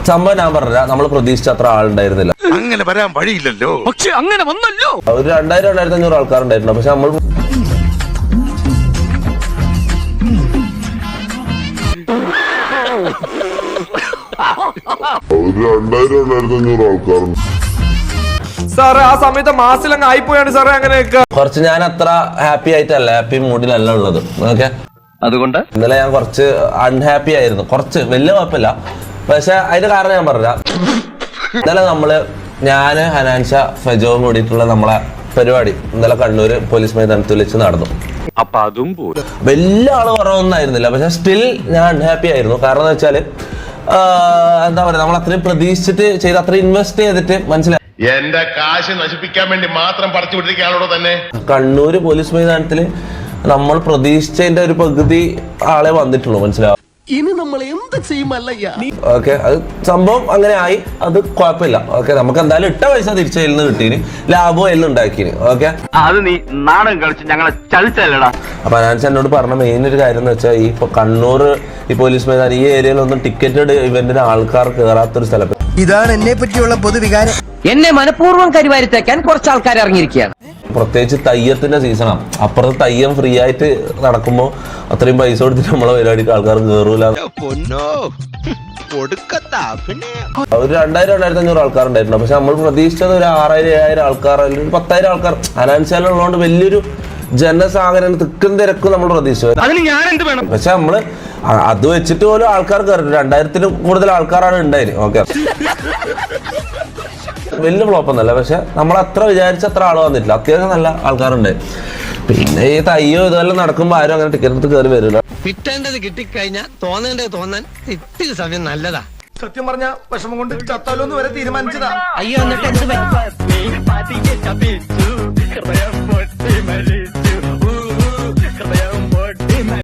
സംഭവം ഞാൻ പറഞ്ഞ നമ്മൾ പ്രതീക്ഷിച്ച അത്ര ആളുണ്ടായിരുന്നില്ല. അങ്ങനെ വരാൻ വഴിയില്ലല്ലോ, പക്ഷെ അങ്ങനെ വന്നല്ലോ. ഒരു 2000-2500 ആൾക്കാരുണ്ടായിരുന്നു. പക്ഷെ നമ്മൾ സാറേ ആ സമയത്ത് മാസിലങ്ങ് ആയിപ്പോയാണ് സാറേ. അങ്ങനെയൊക്കെ കുറച്ച് ഞാൻ അത്ര ഹാപ്പി ആയിട്ടല്ല, ഹാപ്പി മൂഡിലല്ല ഉള്ളത്. ഓക്കെ, അതുകൊണ്ട് ഇന്നലെ ഞാൻ കുറച്ച് അൺഹാപ്പി ആയിരുന്നു, കുറച്ച് വലിയ കുഴപ്പമില്ല. പക്ഷെ അതിന്റെ കാരണം ഞാൻ പറഞ്ഞ, ഇന്നലെ ഞാന് ഹനാൻഷ ഫെജോവും കൂടിയിട്ടുള്ള നമ്മളെ പരിപാടി ഇന്നലെ കണ്ണൂര് പോലീസ് മൈതാനത്തിൽ വെച്ച് നടന്നു. അപ്പൊ അതും പോലും വലിയ ആള് കുറവൊന്നും ആയിരുന്നില്ല. പക്ഷെ സ്റ്റിൽ ഞാൻ അൺഹാപ്പി ആയിരുന്നു. കാരണം എന്ന് വെച്ചാല് എന്താ പറയാ, നമ്മൾ അത്രയും പ്രതീക്ഷിച്ചിട്ട് ചെയ്ത്, അത്രയും ഇൻവെസ്റ്റ് ചെയ്തിട്ട്, മനസ്സിലായി, എന്റെ കാശ് നശിപ്പിക്കാൻ വേണ്ടി മാത്രം പറിച്ചു വിട്ടിരിക്കാണോ തന്നെ. കണ്ണൂര് പോലീസ് മൈതാനത്തില് നമ്മൾ പ്രതീക്ഷിച്ചതിന്റെ ഒരു പകുതി ആളെ വന്നിട്ടുള്ളൂ, മനസ്സിലാവും. ഇനി നമ്മൾ എന്ത് ചെയ്യുമല്ലയ്യ. ഓക്കെ, അത് സംഭവം അങ്ങനെ ആയി, അത് കുഴപ്പമില്ല. ഓക്കെ, നമുക്ക് എന്തായാലും ഇട്ട പൈസ തിരിച്ചു കയ്യിൽ നിന്ന് കിട്ടീന്, ലാഭം കയ്യിൽ നിന്ന് ഉണ്ടാക്കിന്. ഓക്കെ, അത് നീ നാടൻ കളിച്ച് ഞങ്ങളെ ചലിച്ചല്ലടാ. അപ്പൊ അനാൻസ് എന്നോട് പറഞ്ഞ മെയിൻ ഒരു കാര്യം എന്ന് വെച്ചാൽ, ഈ കണ്ണൂർ ഈ പോലീസ് മൈതാനം ഈ ഏരിയയിലൊന്നും ടിക്കറ്റഡ് ഇവന്റിന് ആൾക്കാർ കയറാത്തൊരു സ്ഥലം. ഇതാണ് എന്നെ പറ്റിയുള്ള പൊതുവികാരം. എന്നെ മനഃപൂർവ്വം കരിവാരിത്തേക്കാൻ കുറച്ച് ആൾക്കാർ ഇറങ്ങിയിരിക്കുകയാണ്. പ്രത്യേകിച്ച് തയ്യത്തിന്റെ സീസണാണ്. അപ്പുറത്ത് തയ്യം ഫ്രീ ആയിട്ട് നടക്കുമ്പോൾ അത്രയും പൈസ കൊടുത്തിട്ട് നമ്മളെ പരിപാടിക്ക് ആൾക്കാർ കയറൂല. ഒരു 2000-2500 ആൾക്കാരുണ്ടായിരുന്നു. പക്ഷെ നമ്മൾ പ്രതീക്ഷിച്ചത് ഒരു 6000-7000 ആൾക്കാർ, അല്ലെങ്കിൽ 10,000 ആൾക്കാർ. അനാൻസാലുള്ളതുകൊണ്ട് വലിയൊരു ജനസാഗരം, തിക്കും തിരക്കും നമ്മൾ പ്രതീക്ഷിച്ചത്. അതിന് ഞാൻ എന്ത് വേണം? പക്ഷെ നമ്മള് അത് വെച്ചിട്ട് പോലും ആൾക്കാർ കയറി 2000-ൽ കൂടുതൽ ആൾക്കാരാണ് ഉണ്ടായത്. ഓക്കെ, വലിയ ഫ്ലോപ്പൊന്നല്ല. പക്ഷെ നമ്മൾ അത്ര വിചാരിച്ച അത്ര ആള് വന്നിട്ടില്ല. അത്യാവശ്യം നല്ല ആൾക്കാരുണ്ട്. പിന്നെ ഈ തയ്യോ ഇതെല്ലാം നടക്കുമ്പോ ആരും അങ്ങനെ ടിക്കറ്റ് എടുത്ത് കയറി വരില്ല. കിട്ടേണ്ടത് കിട്ടിക്കഴിഞ്ഞാൽ തോന്നേണ്ടത് തോന്നാൻ ഇത്തിരി സമയം നല്ലതാ. സത്യം പറഞ്ഞ വിഷമം കൊണ്ട് ചത്താലോന്ന് വരെ തീരുമാനിച്ചതാ. അയ്യോ എന്നിട്ട് എന്ത്